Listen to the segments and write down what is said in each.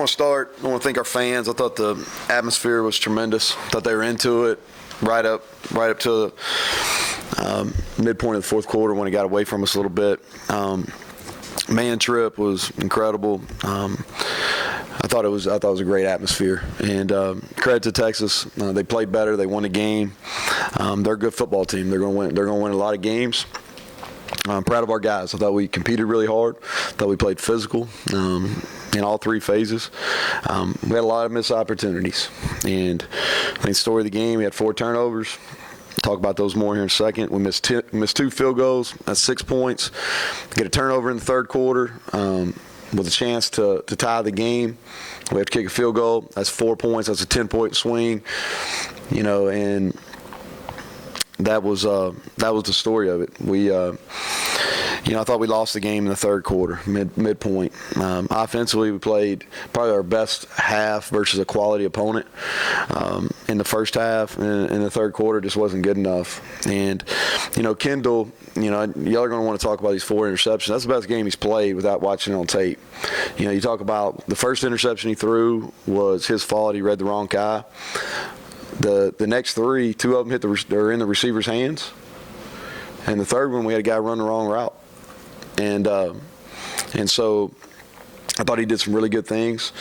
want to start. I want to thank our fans. I thought the atmosphere was tremendous. I thought they were into it right up to the midpoint of the fourth quarter when it got away from us a little bit. Man trip was incredible. I thought it was a great atmosphere, and credit to Texas. They played better. They won the game. They're a good football team. They're going to win. They're going to win a lot of games. I'm proud of our guys. I thought we competed really hard. I thought we played physical in all three phases. We had a lot of missed opportunities, and I think the story of the game, we had 4 turnovers. Talk about those more here in a second. We missed 2 field goals. That's 6 points. Get a turnover in the third quarter with a chance to tie the game. We have to kick a field goal. That's 4 points. That's a 10-point swing. And that was the story of it. We, I thought we lost the game in the third quarter, midpoint. Offensively, we played probably our best half versus a quality opponent in the first half, and in the third quarter just wasn't good enough. And, Kendall, y'all are going to want to talk about these 4 interceptions. That's the best game he's played without watching it on tape. You talk about the first interception he threw was his fault. He read the wrong guy. The next 3, 2 of them are in the receiver's hands. And the third one, we had a guy run the wrong route. And so I thought he did some really good things.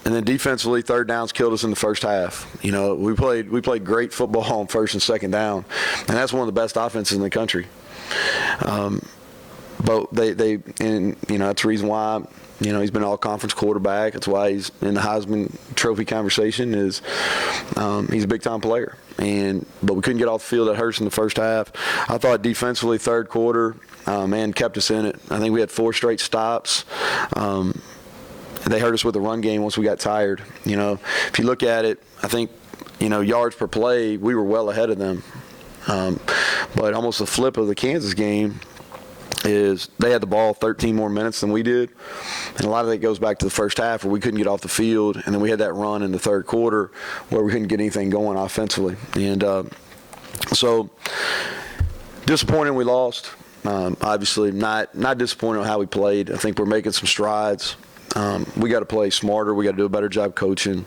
And then defensively, third downs killed us in the first half. We played great football on first and second down, and that's one of the best offenses in the country. But that's the reason why. He's been an all-conference quarterback. That's why he's in the Heisman Trophy conversation. He's a big-time player. But we couldn't get off the field. That hurts in the first half. I thought defensively, third quarter, kept us in it. I think we had 4 straight stops. They hurt us with the run game once we got tired. If you look at it, I think, yards per play, we were well ahead of them. But almost the flip of the Kansas game is they had the ball 13 more minutes than we did. And a lot of that goes back to the first half where we couldn't get off the field. And then we had that run in the third quarter where we couldn't get anything going offensively. And so disappointed we lost. Obviously not disappointed on how we played. I think we're making some strides. We got to play smarter. We got to do a better job coaching.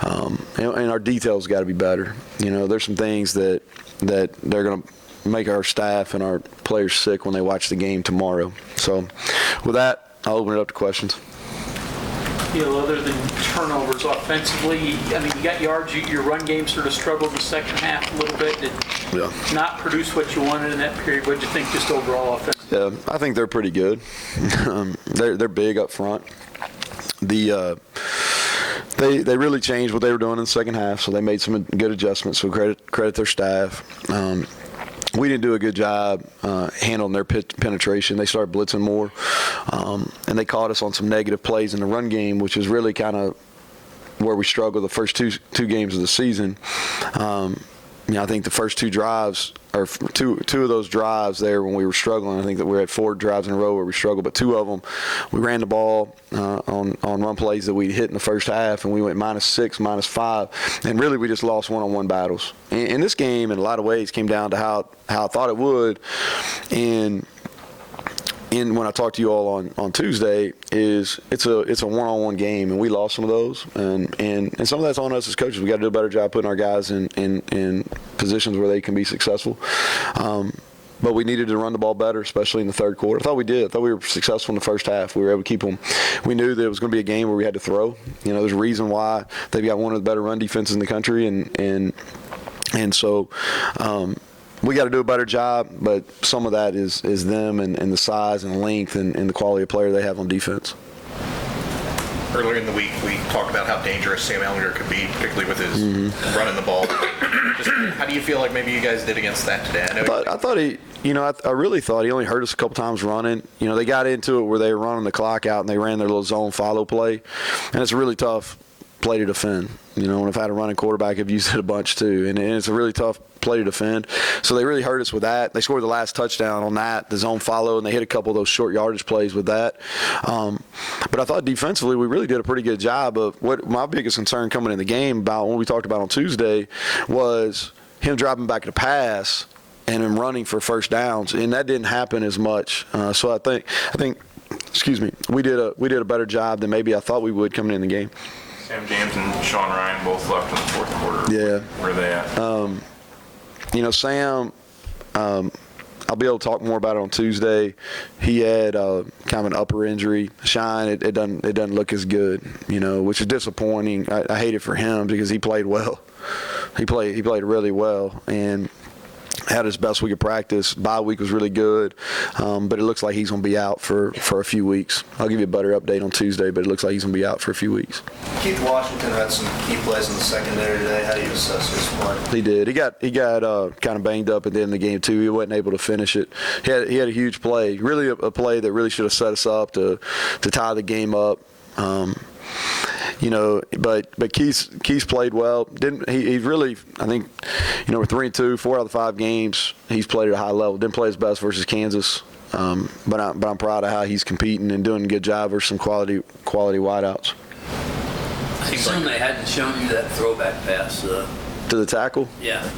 And our details got to be better. There's some things that they're going to make our staff and our players sick when they watch the game tomorrow. So with that, I'll open it up to questions. Other than turnovers offensively, you got yards. Your run game sort of struggled in the second half a little bit. Did not produce what you wanted in that period. What did you think just overall offensively? Yeah, I think they're pretty good. They're big up front. They really changed what they were doing in the second half, so they made some good adjustments. So credit their staff. We didn't do a good job handling their penetration. They started blitzing more, and they caught us on some negative plays in the run game, which is really kind of where we struggled the first two games of the season. I think the first 2 drives, or two of those drives there when we were struggling, I think that we had 4 drives in a row where we struggled, but 2 of them, we ran the ball on run plays that we hit in the first half, and we went -6, -5, and really we just lost one-on-one battles. And this game, in a lot of ways, came down to how I thought it would. And when I talked to you all on Tuesday, it's a one-on-one game, and we lost some of those, and some of that's on us as coaches. We got to do a better job putting our guys in positions where they can be successful. But we needed to run the ball better, especially in the third quarter. I thought we did. I thought we were successful in the first half. We were able to keep them. We knew that it was going to be a game where we had to throw. There's a reason why they've got one of the better run defenses in the country, and so. We got to do a better job, but some of that is them and the size and the length and the quality of player they have on defense. Earlier in the week, we talked about how dangerous Sam Ehlinger could be, particularly with his running the ball. Just how do you feel like maybe you guys did against that today? I really thought he only hurt us a couple times running. They got into it where they were running the clock out and they ran their little zone follow play, and it's a really tough play to defend. When I've had a running quarterback, I've used it a bunch too, and it's a really tough play to defend. So they really hurt us with that. They scored the last touchdown on that, the zone follow, and they hit a couple of those short yardage plays with that. But I thought defensively we really did a pretty good job of what my biggest concern coming in the game about what we talked about on Tuesday was him dropping back to pass and him running for first downs, and that didn't happen as much. So I think we did a better job than maybe I thought we would coming in the game. Sam James and Sean Ryan both left in the fourth quarter. Yeah. Where are they at? Sam, I'll be able to talk more about it on Tuesday. He had kind of an upper injury. Shine, it doesn't look as good, which is disappointing. I hate it for him because he played well. He played really well and had his best week of practice. Bye week was really good, but it looks like he's going to be out for a few weeks. I'll give you a better update on Tuesday, but it looks like he's going to be out for a few weeks. Keith Washington had some key plays in the secondary today. How do you assess his play? He did. He got kind of banged up at the end of the game too. He wasn't able to finish it. He had a huge play, really a play that really should have set us up to tie the game up. But Keith's played well. He's really, I think, we're 3-2, 4 out of the 5 games he's played at a high level. Didn't play his best versus Kansas, but I'm proud of how he's competing and doing a good job versus some quality wideouts. I assume they hadn't shown you that throwback pass. To the tackle? Yeah.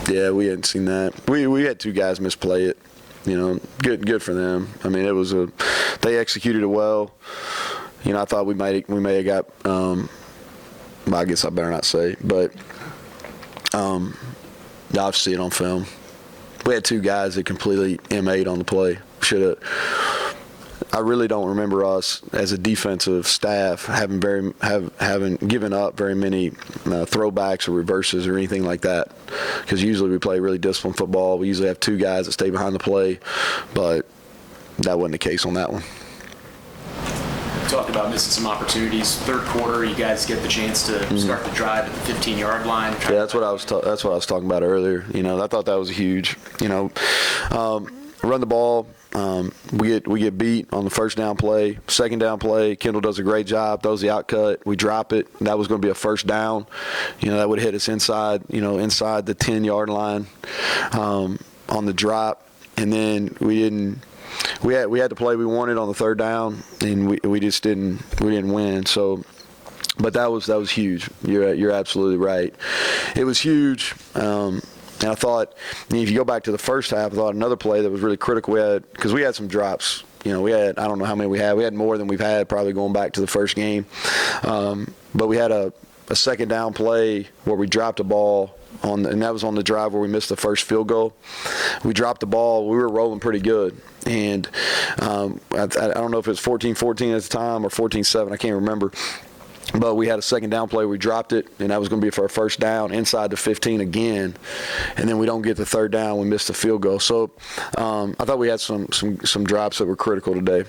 Yeah, we hadn't seen that. We had 2 guys misplay it. Good for them. I mean, they executed it well. I thought we may have got. I guess I better not say, but I've seen it on film. We had 2 guys that completely M8'd on the play. I really don't remember us as a defensive staff having given up very many throwbacks or reverses or anything like that. Because usually we play really disciplined football. We usually have 2 guys that stay behind the play, but that wasn't the case on that one. Talked about missing some opportunities. Third quarter, you guys get the chance to start the drive at the 15-yard line. Yeah, that's what I was talking about earlier. I thought that was huge. Run the ball. We get beat on the first down play. Second down play, Kendall does a great job. Throws the out cut. We drop it. That was going to be a first down. That would hit us inside the 10-yard line on the drop, and then we didn't. We had the play we wanted on the third down, and we just didn't win. So, but that was huge. You're absolutely right. It was huge. And I thought, if you go back to the first half, I thought another play that was really critical. Because we had some drops. We had, I don't know how many we had. We had more than we've had probably going back to the first game. But we had a second down play where we dropped a ball. And that was on the drive where we missed the first field goal. We dropped the ball. We were rolling pretty good. And I don't know if it was 14-14 at the time or 14-7. I can't remember. But we had a second down play. We dropped it, and that was going to be for our first down inside the 15 again. And then we don't get the third down. We missed the field goal. So I thought we had some drops that were critical today.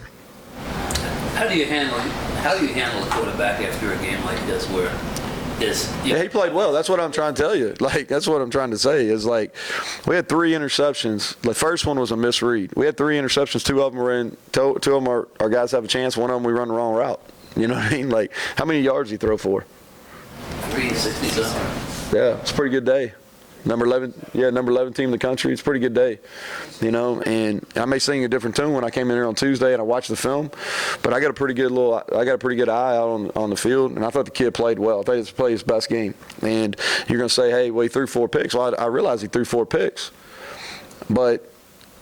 How do you handle a quarterback after a game like this where Yeah, he played well. That's what I'm trying to tell you. That's what I'm trying to say is we had 3 interceptions. The first one was a misread. We had 3 interceptions. 2 of them were in. 2 of them our guys have a chance. One of them we run the wrong route. You know what I mean? How many yards did he throw for? 360. Yeah, it's a pretty good day. Number 11 team in the country. It's a pretty good day, And I may sing a different tune when I came in here on Tuesday and I watched the film, but I got a pretty good eye out on the field, and I thought the kid played well. I thought he played his best game. And you're going to say, hey, well, he threw 4 picks. Well, I realize he threw 4 picks, but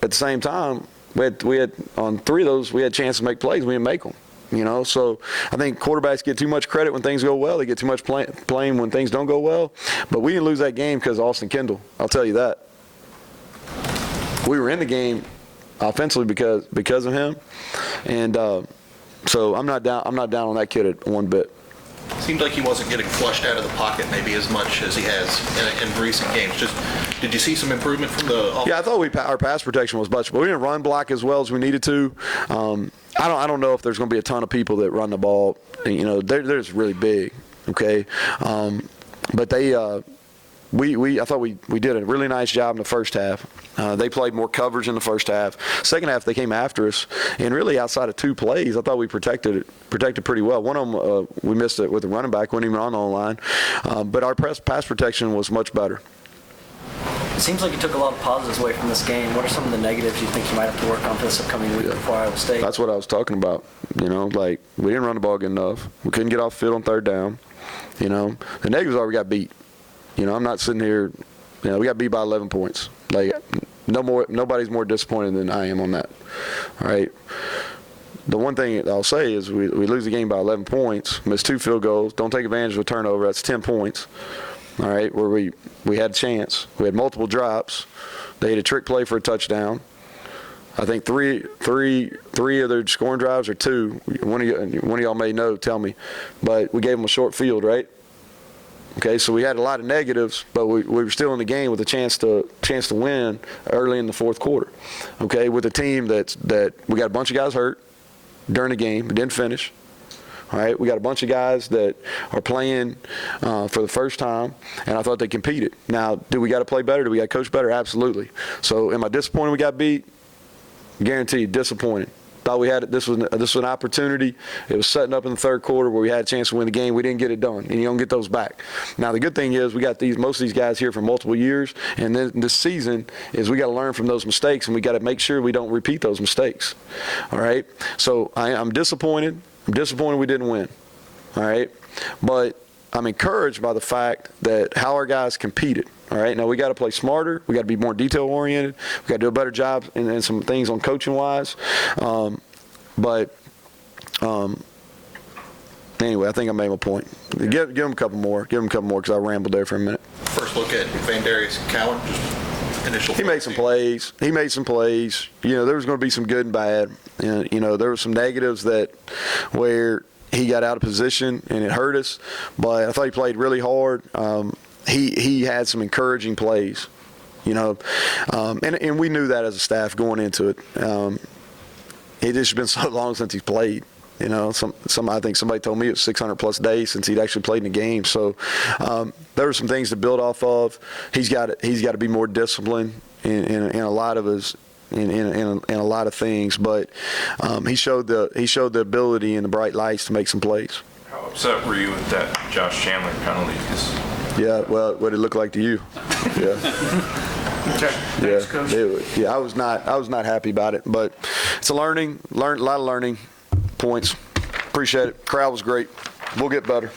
at the same time, we had on 3 of those we had a chance to make plays. We didn't make them. So I think quarterbacks get too much credit when things go well. They get too much blame when things don't go well. But we didn't lose that game because of Austin Kendall. I'll tell you that. We were in the game offensively because of him, and so I'm not down on that kid one bit. Seemed like he wasn't getting flushed out of the pocket maybe as much as he has in recent games. Did you see some improvement from the offense? Yeah, I thought our pass protection was much, but we didn't run block as well as we needed to. I don't know if there's going to be a ton of people that run the ball. They're just really big, okay? But I thought we did a really nice job in the first half. They played more coverage in the first half. Second half, they came after us, and really outside of 2 plays, I thought we protected pretty well. One of them, we missed it with the running back, wasn't even on the line. But our pass protection was much better. It seems like you took a lot of positives away from this game. What are some of the negatives you think you might have to work on for this upcoming week before Iowa State? That's what I was talking about. We didn't run the ball good enough. We couldn't get off the field on third down. The negatives are we got beat. I'm not sitting here. We got beat by 11 points. Nobody's more disappointed than I am on that. All right. the one thing I'll say is we lose the game by 11 points, miss 2 field goals, don't take advantage of a turnover. That's 10 points. All right, where we had a chance. We had multiple drops. They had a trick play for a touchdown. I think three of their scoring drives or 2. One of y'all may know. Tell me, but we gave them a short field, right? Okay, so we had a lot of negatives, but we were still in the game with a chance to win early in the fourth quarter. Okay, with a team that we got a bunch of guys hurt during the game, but didn't finish. All right, we got a bunch of guys that are playing for the first time, and I thought they competed. Now, do we got to play better? Do we got to coach better? Absolutely. So, am I disappointed we got beat? Guaranteed, disappointed. Thought we had it. This was an opportunity. It was setting up in the third quarter where we had a chance to win the game. We didn't get it done, and you don't get those back. Now the good thing is we got most of these guys here for multiple years, and then this season is we got to learn from those mistakes, and we got to make sure we don't repeat those mistakes. All right. So I'm disappointed. I'm disappointed we didn't win. All right, but I'm encouraged by the fact that how our guys competed. All right, now we got to play smarter. We got to be more detail oriented. We got to do a better job in some things on coaching wise. Anyway, I think I made my point. Give them a couple more. Give them a couple more because I rambled there for a minute. First look at Van Darius Cowan, just initial. He made some plays. You know, there was going to be some good and bad. And, you know, there were some negatives where he got out of position and it hurt us. But I thought he played really hard. He had some encouraging plays, you know, and we knew that as a staff going into it. It just been so long since he's played, you know. I think somebody told me it was 600+ days since he'd actually played in the game. So there were some things to build off of. He's got to be more disciplined in a lot of his. In a lot of things, but he showed the ability and the bright lights to make some plays. How upset were you with that Josh Chandler penalty? Yeah, well, what it looked like to you? Yeah. Okay. Yeah, Thanks, Coach. I was not happy about it, but it's a lot of learning points. Appreciate it. Crowd was great. We'll get better.